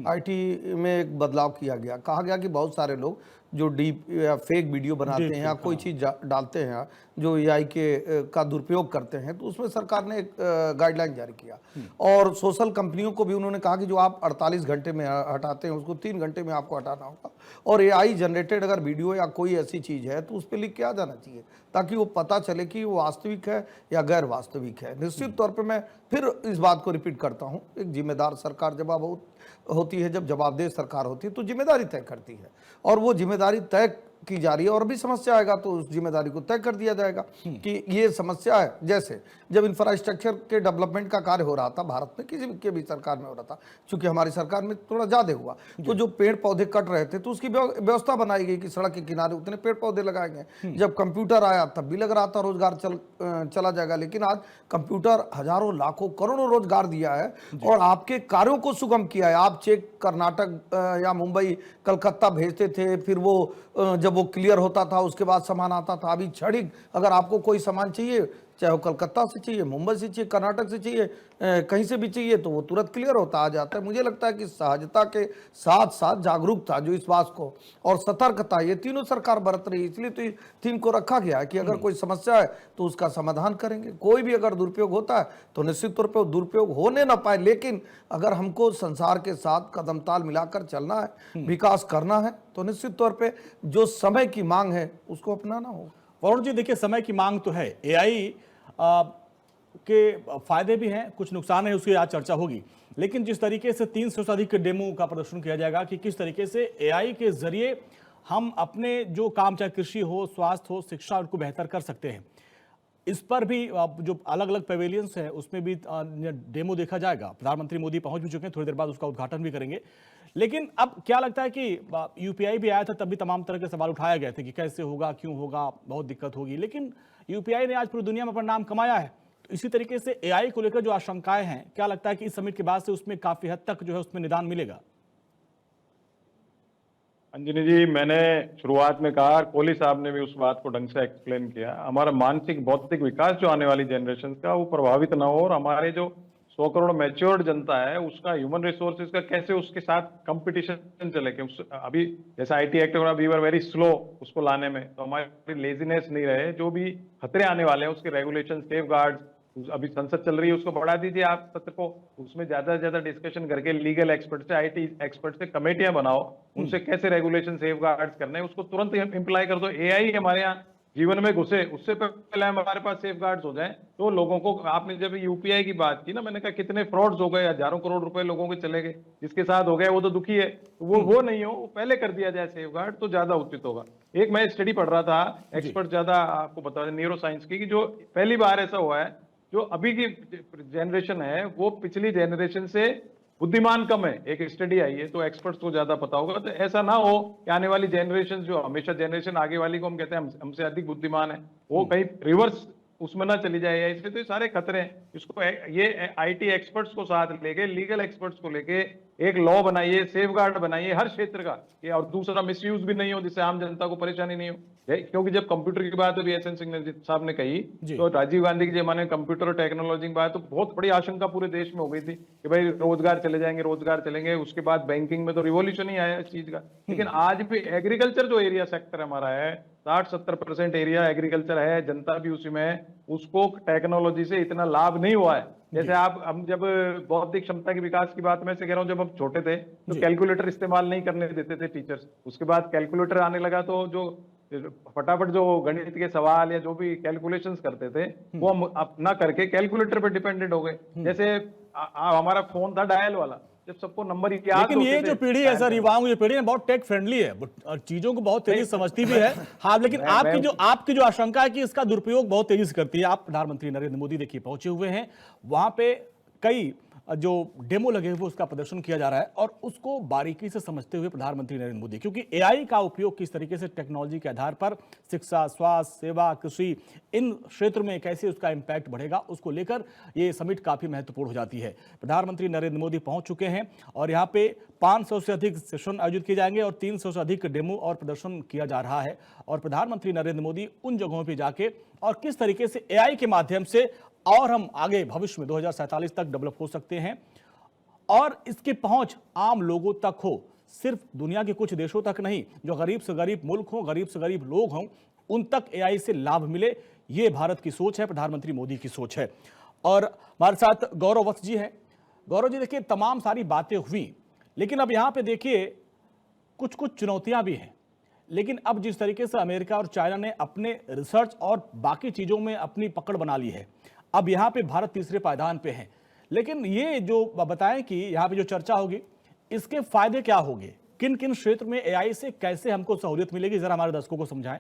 IT में एक बदलाव किया गया, कहा गया कि बहुत सारे लोग जो डीप या फेक वीडियो बनाते हैं या कोई चीज़ डालते हैं जो एआई का दुरुपयोग करते हैं, तो उसमें सरकार ने एक गाइडलाइन जारी किया और सोशल कंपनियों को भी उन्होंने कहा कि जो आप 48 घंटे में हटाते हैं उसको 3 घंटे में आपको हटाना होगा और एआई जनरेटेड अगर वीडियो या कोई ऐसी चीज़ है तो उस पर लिख के आ जाना चाहिए ताकि वो पता चले कि वो वास्तविक है या गैर वास्तविक है। निश्चित तौर पे मैं फिर इस बात को रिपीट करता हूँ, एक जिम्मेदार सरकार जब होती है, जब जवाबदेह सरकार होती है तो जिम्मेदारी तय करती है और वो जिम्मेदारी तय की जा रही है और भी समस्या आएगा तो उस जिम्मेदारी को तय कर दिया जाएगा कि ये समस्या है। जैसे जब इंफ्रास्ट्रक्चर के डेवलपमेंट का कार्य हो रहा था भारत में, किसी के भी सरकार में हो रहा था, चूंकि हमारी सरकार में थोड़ा ज्यादा हुआ तो जो पेड़ पौधे कट रहे थे तो उसकी व्यवस्था बनाई गई कि सड़क के किनारे उतने पेड़ पौधे लगाएंगे। जब कंप्यूटर आया तब भी लग रहा था रोजगार चला जाएगा, लेकिन आज कंप्यूटर हजारों लाखों करोड़ों रोजगार दिया है और आपके कार्यों को सुगम किया है। आप चेक कर्नाटक या मुंबई कलकत्ता भेजते थे, फिर वो जब वो क्लियर होता था उसके बाद सामान आता था। अभी क्षणिक अगर आपको कोई सामान चाहिए, चाहे वो कलकत्ता से चाहिए, मुंबई से चाहिए, कर्नाटक से चाहिए, कहीं से भी चाहिए, तो वो तुरंत क्लियर होता आ जाता है। मुझे लगता है कि सहजता के साथ साथ जागरूकता, जो इस बात को और सतर्कता, ये तीनों सरकार बरत रही है। इसलिए तो इस थीम को रखा गया है कि अगर कोई समस्या है तो उसका समाधान करेंगे। कोई भी अगर दुरुपयोग होता है तो निश्चित तौर पर दुरुपयोग होने ना पाए, लेकिन अगर हमको संसार के साथ कदम ताल मिलाकर चलना है, विकास करना है, तो निश्चित तौर पर जो समय की मांग है उसको अपनाना होगा। वरुण जी, देखिए समय की मांग तो है, एआई के फायदे भी हैं, कुछ नुकसान है, उसकी आज चर्चा होगी। लेकिन जिस तरीके से 300 से अधिक डेमो का प्रदर्शन किया जाएगा कि किस तरीके से एआई के जरिए हम अपने जो काम, चाहे कृषि हो, स्वास्थ्य हो, शिक्षा, उनको बेहतर कर सकते हैं, इस पर भी जो अलग अलग पेवेलियंस हैं उसमें भी डेमो देखा जाएगा। प्रधानमंत्री मोदी पहुंच भी चुके हैं, थोड़ी देर बाद उसका उद्घाटन भी करेंगे। लेकिन अब क्या लगता है कि यूपीआई भी आया था, तब भी तमाम तरह के सवाल उठाए गए थे कि कैसे होगा, क्यों होगा, बहुत दिक्कत होगी, लेकिन यूपीआई ने आज पूरी दुनिया में अपना नाम कमाया है। तो इसी तरीके से एआई को लेकर जो आशंकाएं हैं, क्या लगता है कि इस समिट के बाद से उसमें काफी हद तक जो है उसमें निदान मिलेगा? अंजनी जी, मैंने शुरुआत में कहा, कोहली साहब ने भी उस बात को ढंग से एक्सप्लेन किया, हमारा मानसिक भौतिक विकास जो आने वाली जनरेशन का वो प्रभावित ना हो और हमारे जो 100 करोड़ मैच्योर्ड जनता है उसका ह्यूमन रिसोर्सेज का कैसे उसके साथ कंपटीशन चले। कि अभी जैसा IT act we were very slow उसको लाने में, तो हमारी लेजीनेस नहीं रहे। जो भी खतरे आने वाले हैं उसके रेगुलेशन, सेफ गार्ड, अभी संसद चल रही है उसको बढ़ा दीजिए आप सत्र को, उसमें ज्यादा से ज्यादा डिस्कशन करके लीगल एक्सपर्ट से, आईटी एक्सपर्ट से कमेटियां बनाओ, उनसे कैसे रेगुलेशन, सेफ गार्ड्स करने उसको तुरंत इम्प्लाई कर दो। एआई हमारे यहाँ जीवन में घुसे उससे पहले हमारे पास सेफ गार्ड्स हो जाए तो लोगों को। आपने जब यूपीआई की बात की ना, मैंने कहा कितने फ्रॉड्स हो गए, हजारों करोड़ रुपए लोगों के चले गए, जिसके साथ हो गया वो तो दुखी है, तो वो नहीं हो, वो पहले कर दिया जाए सेफ गार्ड तो ज्यादा उचित होगा। एक मैं स्टडी पढ़ रहा था, एक्सपर्ट ज्यादा आपको बता दें, न्यूरो साइंस की, कि जो पहली बार ऐसा हुआ है जो अभी की जनरेशन है वो पिछली जनरेशन से बुद्धिमान कम है। एक स्टडी आई है, तो एक्सपर्ट्स को ज्यादा पता होगा। तो ऐसा ना हो कि आने वाली जनरेशन, जो हमेशा जनरेशन आगे वाली को हम कहते हैं हमसे अधिक बुद्धिमान है, वो कहीं रिवर्स उसमें ना चली जाए। इसलिए तो ये सारे खतरे हैं। इसको ये आईटी एक्सपर्ट्स को साथ लेके, लीगल एक्सपर्ट्स को लेके एक लॉ बनाइए, सेफ गार्ड बनाइए हर क्षेत्र का, और दूसरा मिसयूज भी नहीं हो, जिससे आम जनता को परेशानी नहीं हो। क्योंकि जब कंप्यूटर की बात अभी एस एन सिंह साहब ने कही, तो राजीव गांधी के जमाने में कंप्यूटर और टेक्नोलॉजी की बात, तो बहुत बड़ी आशंका पूरे देश में हो गई थी कि भाई रोजगार चले जाएंगे, रोजगार चलेंगे। उसके बाद बैंकिंग में तो रिवॉल्यूशन ही आया इस चीज का। लेकिन आज भी एग्रीकल्चर जो एरिया सेक्टर हमारा है, 60-70% एरिया एग्रीकल्चर है, जनता भी उसी में है, उसको टेक्नोलॉजी से इतना लाभ नहीं हुआ है। जैसे हम जब बौद्धिक क्षमता के विकास की बात मैं से कह रहा हूं, जब हम छोटे थे तो कैलकुलेटर इस्तेमाल नहीं करने देते थे टीचर्स। उसके बाद कैलकुलेटर आने लगा तो जो फटाफट जो गणित के सवाल या जो भी कैलकुलेशंस करते थे वो हम अपना करके कैलकुलेटर पे डिपेंडेंट हो गए। जैसे हमारा फोन था डायल वाला, जब सबको नंबर याद, लेकिन ये जो पीढ़ी है सर, युवाओं की पीढ़ी है, बहुत टेक फ्रेंडली है और चीजों को बहुत तेजी से समझती भी है। हाँ, लेकिन आपकी जो आशंका है कि इसका दुरुपयोग बहुत तेजी से करती है। आप प्रधानमंत्री नरेंद्र मोदी देखिए पहुंचे हुए हैं, वहां पे कई जो डेमो लगे हुए उसका प्रदर्शन किया जा रहा है और उसको बारीकी से समझते हुए प्रधानमंत्री नरेंद्र मोदी, क्योंकि एआई का उपयोग किस तरीके से टेक्नोलॉजी के आधार पर शिक्षा, स्वास्थ्य सेवा, कृषि, इन क्षेत्र में कैसे उसका इंपैक्ट बढ़ेगा, उसको लेकर ये समिट काफी महत्वपूर्ण हो जाती है। प्रधानमंत्री नरेंद्र मोदी पहुंच चुके हैं और यहाँ पे 500 से अधिक सेशन आयोजित किए जाएंगे और 300 से अधिक डेमो और प्रदर्शन किया जा रहा है। और प्रधानमंत्री नरेंद्र मोदी उन जगहों पर जाके और किस तरीके से एआई के माध्यम से और हम आगे भविष्य में 2047 तक डेवलप हो सकते हैं, और इसकी पहुंच आम लोगों तक हो, सिर्फ दुनिया के कुछ देशों तक नहीं, जो गरीब से गरीब मुल्क हो, गरीब से गरीब लोग हों, उन तक एआई से लाभ मिले। ये भारत की सोच है, प्रधानमंत्री मोदी की सोच है। और हमारे साथ गौरव वत्स जी हैं। गौरव जी, देखिए तमाम सारी बातें हुई, लेकिन अब यहां पे देखिए कुछ कुछ चुनौतियां भी हैं। लेकिन अब जिस तरीके से अमेरिका और चाइना ने अपने रिसर्च और बाकी चीजों में अपनी पकड़ बना ली है, अब यहां पे भारत तीसरे पायदान पे है। लेकिन ये जो बताएं कि यहां पे जो चर्चा होगी, इसके फायदे क्या होंगे, किन किन क्षेत्र में एआई से कैसे हमको सहूलियत मिलेगी, जरा हमारे दर्शकों को समझाएं।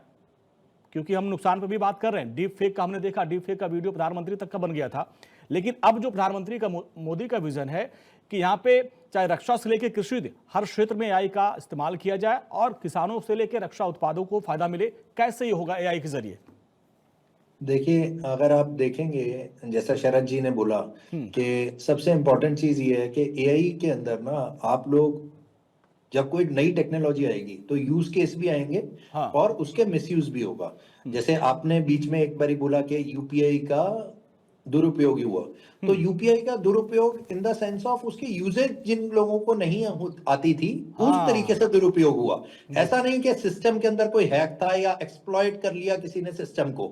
क्योंकि हम नुकसान पर भी बात कर रहे हैं। डीप फेक का हमने देखा, डीप फेक का वीडियो प्रधानमंत्री तक का बन गया था। लेकिन अब जो प्रधानमंत्री का मोदी का विजन है कि यहाँ पे चाहे रक्षा से लेकर कृषि, हर क्षेत्र में एआई का इस्तेमाल किया जाए और किसानों से लेकर रक्षा उत्पादों को फायदा मिले, कैसे ये होगा एआई के जरिए? देखिए, अगर आप देखेंगे, जैसा शरद जी ने बोला कि सबसे इम्पोर्टेंट चीज ये है कि एआई के अंदर ना, आप लोग जब कोई नई टेक्नोलॉजी आएगी तो यूज केस भी आएंगे। हाँ। और उसके मिसयूज भी होगा। जैसे आपने बीच में एक बारी बोला कि यूपीआई का दुरुपयोग हुआ, तो यूपीआई का दुरुपयोग इन द सेंस ऑफ उसकी यूजेज जिन लोगों को नहीं आती थी, उस तरीके से दुरुपयोग हुआ। ऐसा नहीं कि सिस्टम के अंदर कोई हैक था या एक्सप्लॉइट कर लिया किसी ने सिस्टम को।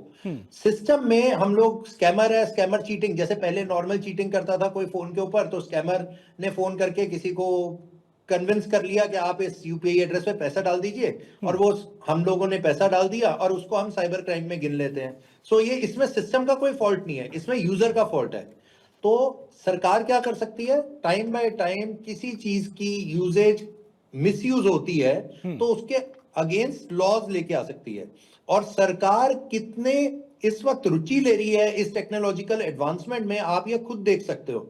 सिस्टम में हम लोग, स्कैमर है, स्कैमर चीटिंग, जैसे पहले नॉर्मल चीटिंग करता था कोई फोन के ऊपर, तो स्कैमर ने फोन करके किसी को कन्विंस कर लिया कि आप इस यूपीआई एड्रेस पे पैसा डाल दीजिए, और वो हम लोगों ने पैसा डाल दिया और उसको हम साइबर क्राइम में गिन लेते हैं। सो ये इसमें सिस्टम का कोई फॉल्ट नहीं है, इसमें यूजर का फॉल्ट है। तो सरकार क्या कर सकती है, टाइम बाय टाइम किसी चीज की यूजेज मिसयूज होती है तो उसके अगेंस्ट लॉज लेके आ सकती है। और सरकार कितने इस वक्त रुचि ले रही है इस टेक्नोलॉजिकल एडवांसमेंट में, आप ये खुद देख सकते हो।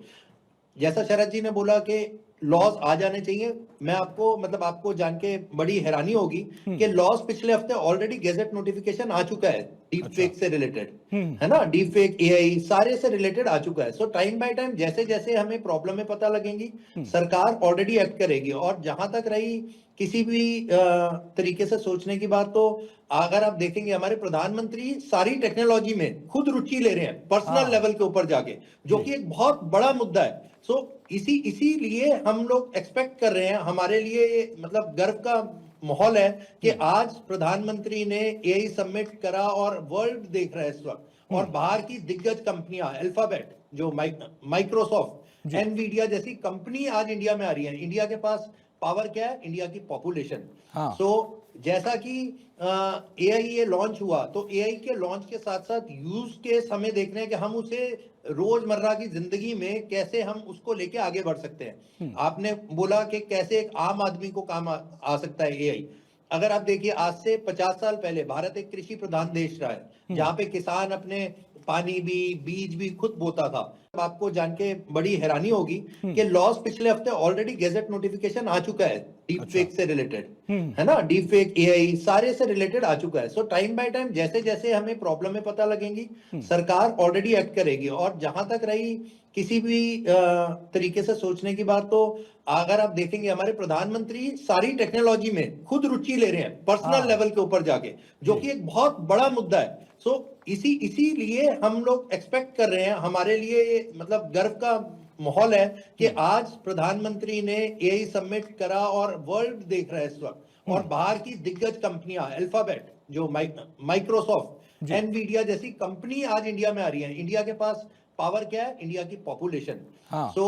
जैसा शरद जी ने बोला कि लॉज आ जाने चाहिए, मैं आपको मतलब आपको जान के बड़ी हैरानी होगी कि लॉज पिछले हफ्ते ऑलरेडी गेजेट नोटिफिकेशन आ चुका है डीप फेक से रिलेटेड, है ना, डीप फेक, एआई सारे से रिलेटेड आ चुका है। सो टाइम बाय टाइम जैसे जैसे हमें प्रॉब्लम में पता लगेंगी, सरकार ऑलरेडी एक्ट करेगी। और जहां तक रही किसी भी तरीके से सोचने की बात, तो अगर आप देखेंगे हमारे प्रधानमंत्री सारी टेक्नोलॉजी में खुद रुचि ले रहे हैं, पर्सनल लेवल के ऊपर जाके, जो कि एक बहुत बड़ा मुद्दा है। सो इसीलिए हम लोग एक्सपेक्ट कर रहे हैं, हमारे लिए मतलब गर्व का माहौल है कि आज प्रधानमंत्री ने एआई समिट करा और वर्ल्ड देख रहा है इस वक्त। और बाहर की दिग्गज कंपनियां, अल्फाबेट, जो माइक्रोसॉफ्ट, एनवीडिया जैसी कंपनी आज इंडिया में आ रही है। इंडिया के पास पावर क्या है, इंडिया की पॉपुलेशन। सो जैसा कि एआई ये लॉन्च हुआ, तो एआई के लॉन्च के साथ साथ यूज केस हमें देखने हैं कि हम उसे रोजमर्रा की जिंदगी में कैसे हम उसको लेके आगे बढ़ सकते हैं। आपने बोला कि कैसे एक आम आदमी को काम आ सकता है एआई। अगर आप देखिए, आज से 50 साल पहले भारत एक कृषि प्रधान देश रहा है, जहां पे किसान अपने पानी भी, बीज भी खुद बोता था। आपको जान के बड़ी हैरानी होगी कि लॉज पिछले हफ्ते ऑलरेडी गेजेट नोटिफिकेशन आ चुका है डीप फेक से रिलेटेड, है ना, डीप फेक, एआई सारे से रिलेटेड आ चुका है। सो टाइम बाय टाइम जैसे जैसे हमें प्रॉब्लम में पता लगेंगी, सरकार ऑलरेडी एक्ट करेगी। और जहां तक रही किसी भी तरीके से सोचने की बात, तो अगर आप देखेंगे हमारे प्रधानमंत्री सारी टेक्नोलॉजी में खुद रुचि ले रहे हैं, पर्सनल लेवल के ऊपर जाके, जो कि एक बहुत बड़ा मुद्दा है। सो इसीलिए हम लोग एक्सपेक्ट कर रहे हैं, हमारे लिए मतलब गर्व का माहौल है कि आज प्रधानमंत्री ने एआई समिट करा और वर्ल्ड देख रहा है इस वक्त। और बाहर की दिग्गज कंपनियां, अल्फाबेट, जो माइक्रोसॉफ्ट, एनवीडिया जैसी कंपनी आज इंडिया में आ रही है। इंडिया के पास पावर क्या है, इंडिया की पॉपुलेशन। सो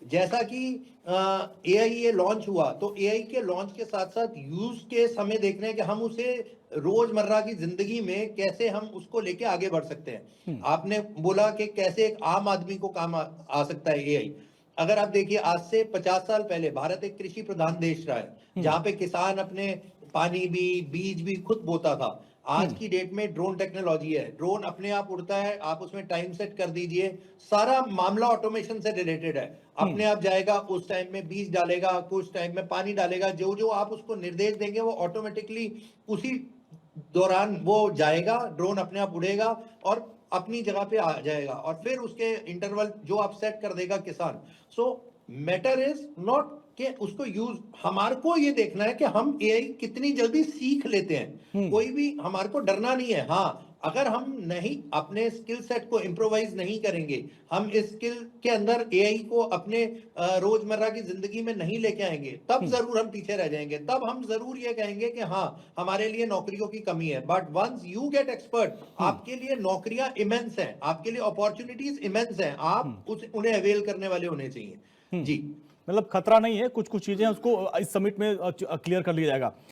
जैसा कि एआई ये लॉन्च हुआ, तो एआई के लॉन्च के साथ साथ यूज केस हमें देखने हैं कि हम उसे रोजमर्रा की जिंदगी में कैसे हम उसको लेके आगे बढ़ सकते हैं। आपने बोला कि कैसे एक आम आदमी को काम आ सकता है एआई। अगर आप देखिए, आज से 50 साल पहले भारत एक कृषि प्रधान देश रहा है, जहां पे किसान अपने पानी भी, बीज भी खुद बोता था। आज की डेट में ड्रोन टेक्नोलॉजी है, ड्रोन अपने आप उड़ता है, आप उसमें टाइम सेट कर दीजिए, सारा मामला ऑटोमेशन से रिलेटेड है। अपने आप जाएगा, उस टाइम में बीज डालेगा, कुछ टाइम में पानी डालेगा, जो जो आप उसको निर्देश देंगे वो ऑटोमेटिकली उसी दौरान वो जाएगा, ड्रोन अपने आप उड़ेगा और अपनी जगह पे आ जाएगा, और फिर उसके इंटरवल जो आप सेट कर देगा किसान। सो मैटर इज नॉट कि उसको यूज, हमारे को ये देखना है कि हम एआई कितनी जल्दी सीख लेते हैं। कोई भी हमारे को डरना नहीं है। हाँ, अगर हम नहीं अपने स्किल सेट को इम्प्रोवाइज नहीं करेंगे, हम इस स्किल के अंदर एआई को अपने रोजमर्रा की जिंदगी में नहीं लेके आएंगे, तब जरूर हम पीछे रह जाएंगे। तब हम जरूर ये कहेंगे कि हाँ हमारे लिए नौकरियों की कमी है। But once you get expert, आपके लिए नौकरियां इमेंस हैं, आपके लिए अपॉर्चुनिटीज इमेंस हैं, आप उन्हें अवेल करने वाले होने चाहिए। जी मतलब खतरा नहीं है, कुछ कुछ चीजें उसको इस समिट में क्लियर कर लिया जाएगा।